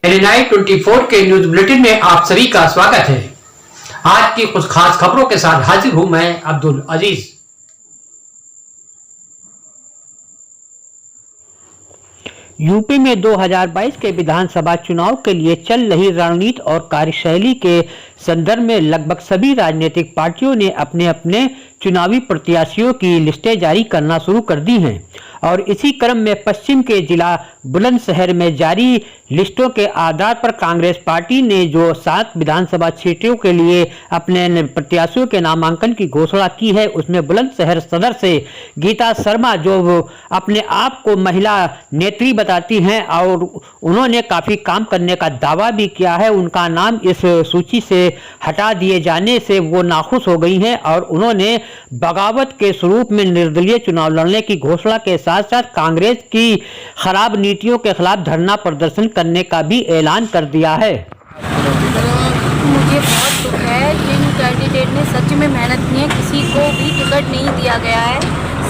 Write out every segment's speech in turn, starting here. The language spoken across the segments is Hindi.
नाइट 24 के न्यूज बुलेटिन में आप सभी का स्वागत है। आज की कुछ खास खबरों के साथ हाजिर हूं मैं अब्दुल अजीज। यूपी में 2022 के विधानसभा चुनाव के लिए चल रही रणनीति और कार्यशैली के संदर्भ में लगभग सभी राजनीतिक पार्टियों ने अपने अपने चुनावी प्रत्याशियों की लिस्टें जारी करना शुरू कर दी हैं और इसी क्रम में पश्चिम के जिला बुलंदशहर में जारी लिस्टों के आधार पर कांग्रेस पार्टी ने जो 7 विधानसभा सीटों के लिए अपने प्रत्याशियों के नामांकन की घोषणा की है, उसमें बुलंदशहर सदर से गीता शर्मा जो अपने आप को महिला नेत्री बताती हैं और उन्होंने काफ़ी काम करने का दावा भी किया है, उनका नाम इस सूची से हटा दिए जाने से वो नाखुश हो गई हैं और उन्होंने बगावत के स्वरूप में निर्दलीय चुनाव लड़ने की घोषणा के साथ साथ कांग्रेस की खराब नीतियों के खिलाफ धरना प्रदर्शन करने का भी ऐलान कर दिया है। मुझे बहुत दुख है, जिन कैंडिडेट ने सच में मेहनत की है, किसी को भी टिकट नहीं दिया गया है।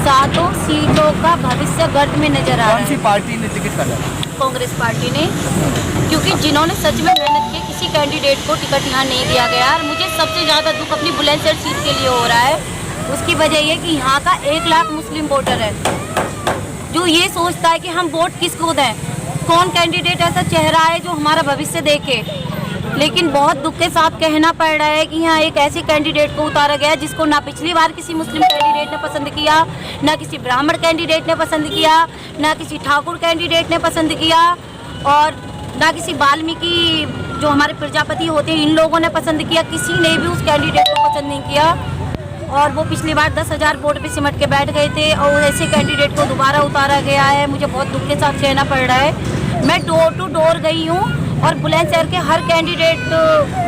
7 सीटों का भविष्य गर्त में नजर आ रहा है। कौन सी पार्टी ने टिकट काटा? कांग्रेस पार्टी ने, क्योंकि जिन्होंने सच में मेहनत की किसी कैंडिडेट को टिकट यहाँ नहीं दिया गया। और मुझे सबसे ज़्यादा दुख अपनी बुलंदशहर सीट के लिए हो रहा है। उसकी वजह ये कि यहाँ का 1 लाख मुस्लिम वोटर है जो ये सोचता है कि हम वोट किसको दें, कौन कैंडिडेट ऐसा चेहरा है जो हमारा भविष्य देखे। लेकिन बहुत दुख के साथ कहना पड़ रहा है कि यहाँ एक ऐसे कैंडिडेट को उतारा गया जिसको ना पिछली बार किसी मुस्लिम कैंडिडेट ने पसंद किया, ना किसी ब्राह्मण कैंडिडेट ने पसंद किया, ना किसी ठाकुर कैंडिडेट ने पसंद किया और ना किसी वाल्मीकि जो हमारे प्रजापति होते हैं इन लोगों ने पसंद किया। किसी ने भी उस कैंडिडेट को पसंद नहीं किया और वो पिछली बार 10,000 वोट पे सिमट के बैठ गए थे और ऐसे कैंडिडेट को दोबारा उतारा गया है। मुझे बहुत दुख के साथ कहना पड़ रहा है। मैं डोर टू डोर गई हूँ और बुलंदशहर के हर कैंडिडेट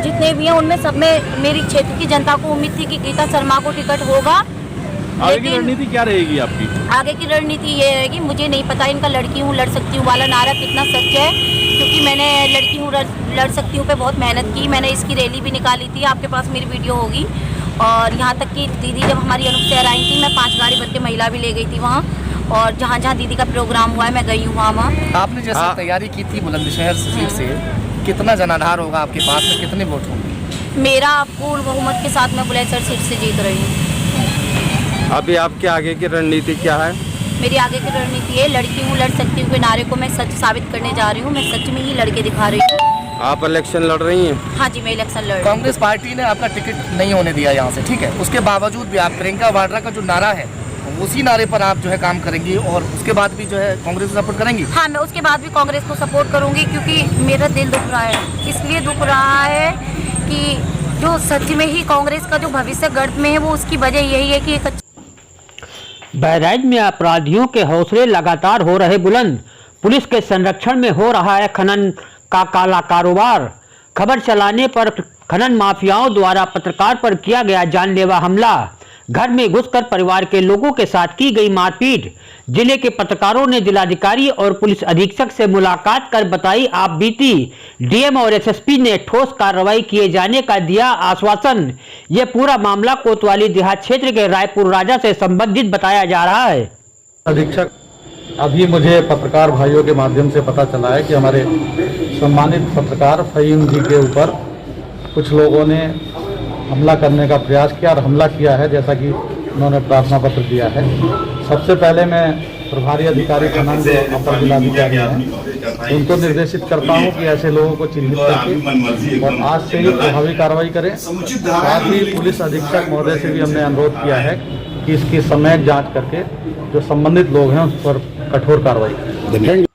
जितने भी हैं उनमें सब में मेरी क्षेत्र की जनता को उम्मीद थी कि गीता शर्मा को टिकट होगा। आगे की रणनीति क्या रहेगी आपकी? आगे की रणनीति ये रहेगी, मुझे नहीं पता इनका लड़की हूँ लड़ सकती हूँ वाला नारा कितना सच है, क्योंकि मैंने लड़की हूँ लड़ सकती हूँ पे बहुत मेहनत की। मैंने इसकी रैली भी निकाली थी, आपके पास मेरी वीडियो होगी। और यहाँ तक कि दीदी जब हमारी अनुपशहर आई थी, मैं 5 गाड़ी भर के महिला भी ले गई थी वहाँ, और जहाँ जहाँ दीदी का प्रोग्राम हुआ है मैं गई हूँ वहाँ। आपने जैसे तैयारी की थी बुलंदशहर सीट से, कितना जनाधार होगा आपके पास में, कितने वोट होंगे? मेरा पूर्ण बहुमत के साथ मैं बुलंदशहर सीट से जीत रही हूँ। अभी आपके आगे की रणनीति क्या है? मेरी आगे की रणनीति है लड़की हूँ लड़ सकती हूँ के नारे को मैं सच साबित करने जा रही हूँ। मैं सच में ही लड़के दिखा रही हूँ। आप इलेक्शन लड़ रही हैं? हाँ जी, मैं इलेक्शन लड़ रही हूँ। कांग्रेस पार्टी ने आपका टिकट नहीं होने दिया यहाँ से, ठीक है। उसके बावजूद भी आप प्रियंका वाड्रा का जो नारा है उसी नारे पर आप जो है काम करेंगी और उसके बाद भी जो है कांग्रेस को सपोर्ट करेंगी? हाँ, मैं उसके बाद भी कांग्रेस को सपोर्ट करूंगी, क्योंकि मेरा दिल दुख रहा है। इसलिए दुख रहा है कि जो सच में ही कांग्रेस का जो भविष्य गर्त में है वो उसकी वजह यही है कि एक बहराइच में अपराधियों के हौसले लगातार हो रहे बुलंद। पुलिस के संरक्षण में हो रहा है खनन का काला कारोबार। खबर चलाने पर खनन माफियाओं द्वारा पत्रकार पर किया गया जानलेवा हमला। घर में घुसकर परिवार के लोगों के साथ की गई मारपीट। जिले के पत्रकारों ने जिलाधिकारी और पुलिस अधीक्षक से मुलाकात कर बताई आप बीती। डीएम और एसएसपी ने ठोस कार्रवाई किए जाने का दिया आश्वासन। यह पूरा मामला कोतवाली देहात क्षेत्र के रायपुर राजा से संबंधित बताया जा रहा है। अधीक्षक, अभी मुझे पत्रकार भाइयों के माध्यम से पता चला है कि हमारे सम्मानित पत्रकार फहीम जी के ऊपर कुछ लोगों ने हमला करने का प्रयास किया और हमला किया है, जैसा कि उन्होंने प्रार्थना पत्र दिया है। सबसे पहले मैं प्रभारी अधिकारी खनन जो अपर जिलाधिकारी हैं उनको निर्देशित करता हूं कि ऐसे लोगों को चिन्हित करके और आज से ही प्रभावी कार्रवाई करें। साथ ही पुलिस अधीक्षक महोदय से भी हमने अनुरोध किया है कि इसकी समय जाँच करके जो संबंधित लोग हैं उस पर कठोर कार्रवाई करें।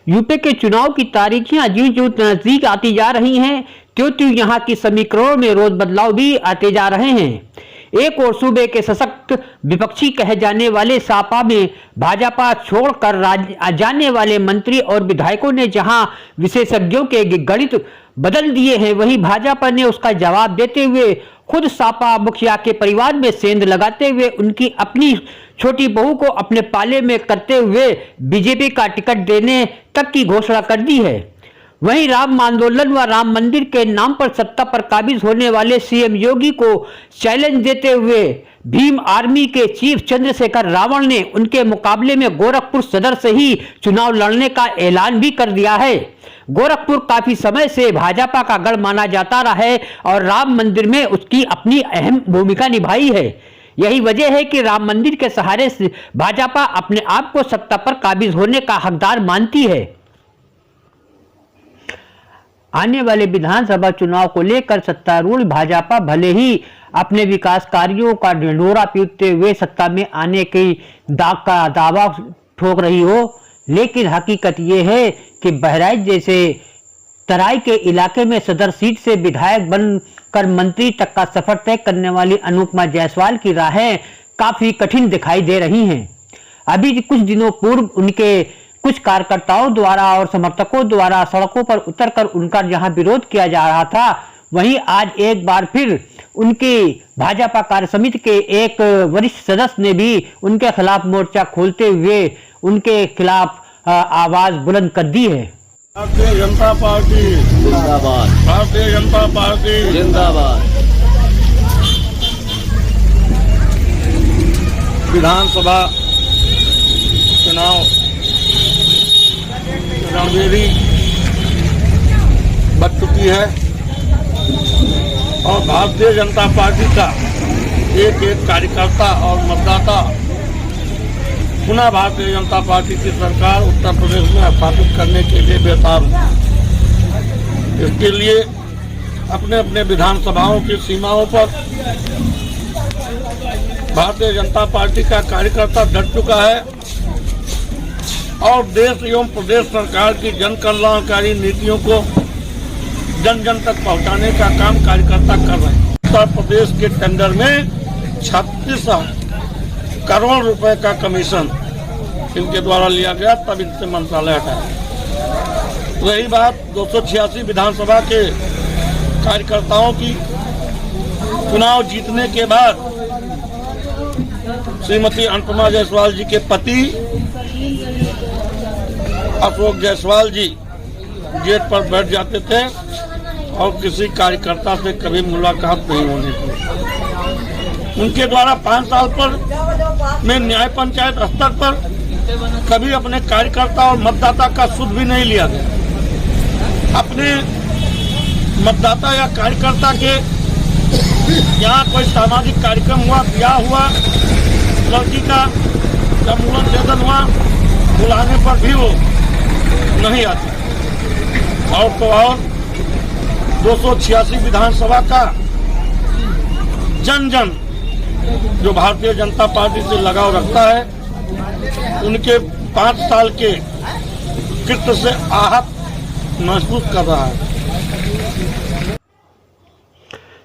यूपी के चुनाव की तारीखियां ज्यों नजदीक आती जा रही हैं, त्यों यहां की समीकरणों में रोज बदलाव भी आते जा रहे हैं। एक और सूबे के सशक्त विपक्षी कहे जाने वाले सपा में भाजपा छोड़कर जाने वाले मंत्री और विधायकों ने जहां विशेषज्ञों के गणित बदल दिए हैं, वहीं भाजपा ने उसका जवाब देते हुए खुद सपा मुखिया के परिवार में सेंध लगाते हुए उनकी अपनी छोटी बहू को अपने पाले में करते हुए बीजेपी का टिकट देने तक की घोषणा कर दी है। वहीं राम आंदोलन व राम मंदिर के नाम पर सत्ता पर काबिज होने वाले सीएम योगी को चैलेंज देते हुए भीम आर्मी के चीफ चंद्रशेखर रावण ने उनके मुकाबले में गोरखपुर सदर से ही चुनाव लड़ने का ऐलान भी कर दिया है। गोरखपुर काफी समय से भाजपा का गढ़ माना जाता रहा है और राम मंदिर में उसकी अपनी अहम भूमिका निभाई है। यही वजह है कि राम मंदिर के सहारे से भाजपा अपने आप को सत्ता पर काबिज होने का हकदार मानती है। आने वाले विधानसभा चुनाव को लेकर सत्तारूढ़ भाजपा भले ही अपने विकास कार्यों का ढिंढोरा पीटते हुए सत्ता में आने की दावा ठोक रही हो, लेकिन हकीकत यह है कि बहराइच जैसे तराई के इलाके में सदर सीट से विधायक बनकर मंत्री तक का सफर तय करने वाली अनुपमा जायसवाल की राहें काफी कठिन दिखाई दे रही हैं। अभी कुछ दिनों पूर्व उनके कुछ कार्यकर्ताओं द्वारा और समर्थकों द्वारा सड़कों पर उतरकर उनका जहां विरोध किया जा रहा था, वहीं आज एक बार फिर उनकी भाजपा कार्य समिति के एक वरिष्ठ सदस्य ने भी उनके खिलाफ मोर्चा खोलते हुए उनके खिलाफ आवाज बुलंद कर दी है। भारतीय जनता पार्टी जिंदाबाद, भारतीय जनता पार्टी जिंदाबाद। विधानसभा चुनाव रणभेरी बच चुकी है और भारतीय जनता पार्टी का एक एक कार्यकर्ता और मतदाता पुनः भारतीय जनता पार्टी की सरकार उत्तर प्रदेश में स्थापित करने के लिए बेताब है। इसके लिए अपने अपने विधानसभाओं की सीमाओं पर भारतीय जनता पार्टी का कार्यकर्ता डट चुका है और देश एवं प्रदेश सरकार की जन कल्याणकारी नीतियों को जन जन तक पहुंचाने का काम कार्यकर्ता कर रहे हैं। उत्तर प्रदेश के टेंडर में 36 करोड़ रुपए का कमीशन इनके द्वारा लिया गया, तब इनसे मंत्रालय हटाया। रही बात 286 विधानसभा के कार्यकर्ताओं की, चुनाव जीतने के बाद श्रीमती अनुपमा जायसवाल जी के पति अशोक जायसवाल जी गेट पर बैठ जाते थे और किसी कार्यकर्ता से कभी मुलाकात नहीं होने की। उनके द्वारा 5 साल पर में न्याय पंचायत स्तर पर कभी अपने कार्यकर्ता और मतदाता का सुध भी नहीं लिया गया। अपने मतदाता या कार्यकर्ता के यहाँ कोई सामाजिक कार्यक्रम हुआ, ब्याह हुआ, लड़की का जब मूलन छेदन हुआ, बुलाने पर भी वो नहीं आते। और तो और 286 विधानसभा का जन जन जो भारतीय जनता पार्टी से लगाव रखता है, उनके 5 साल के कृत्य से आहत महसूस कर रहा है।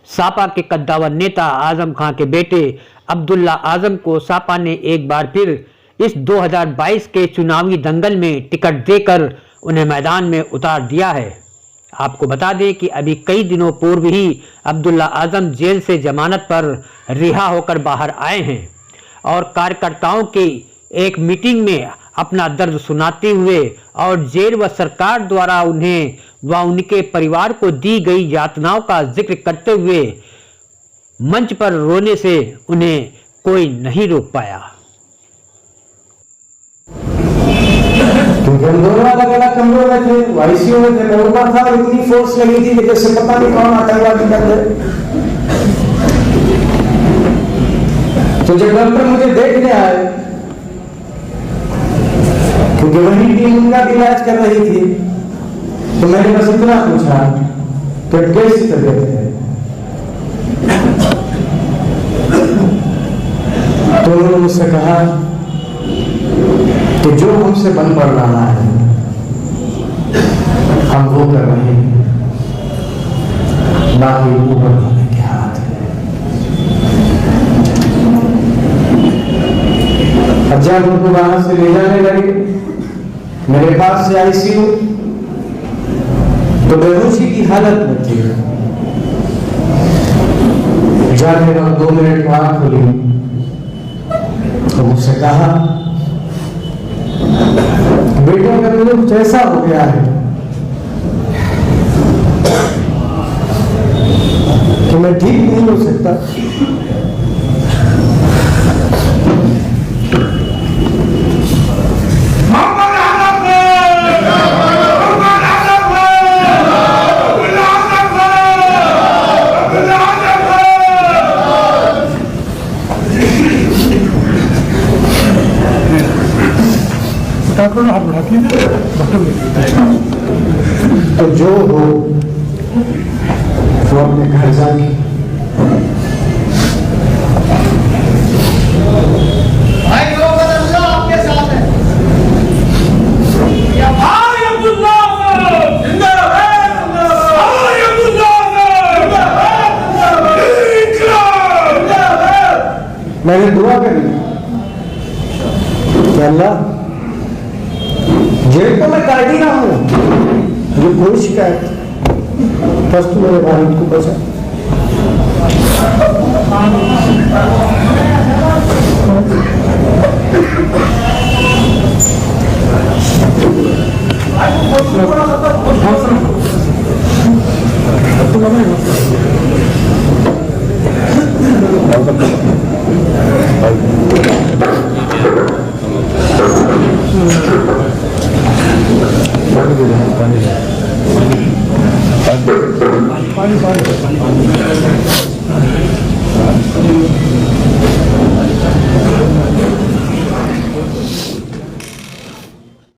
सापा के कद्दावर नेता आजम खां के बेटे अब्दुल्ला आजम को सापा ने एक बार फिर इस 2022 के चुनावी दंगल में टिकट देकर उन्हें मैदान में उतार दिया है। आपको बता दें कि अभी कई दिनों पूर्व ही अब्दुल्ला आजम जेल से जमानत पर रिहा होकर बाहर आए हैं और कार्यकर्ताओं की एक मीटिंग में अपना दर्द सुनाते हुए और जेल व सरकार द्वारा उन्हें व उनके परिवार को दी गई यातनाओं का जिक्र करते हुए मंच पर रोने से उन्हें कोई नहीं रोक पाया। क्योंकि हम दोनों अलग अलग कमरों में थे, आईसीयू में थे। मैं ऊपर था और इतनी फोर्स लगी थी कि जैसे पता नहीं कौन आतंकवादी कर दे। तो जब डॉक्टर मुझे देखने आए, क्योंकि वही टीम उनका इलाज कर रही थी, तो मैंने बस इतना पूछा कि कैसी तबीयत है। तो उन्होंने मुझसे कहा कि जो हमसे बन पड़ रहा है हम वो कर रहे हैं, बाकी ऊपर वाले के हाथ है। अब जब उनको वहां से ले जाने लगे मेरे पास से आईसीयू, तो बेहोशी की हालत में थे। जाने वक्त 2 मिनट आंख खुली तो मुझसे कहा, बेटों का मुझे कुछ ऐसा हो गया है तो मैं ठीक नहीं हो सकता। तो जो हो वो अपने घर जाके मैंने दुआ करी कि अल्लाह जेल को मैं काट ही रहा हूं, मुझे कोई शिकायत, बस तू मेरे भारत को बचा। पानी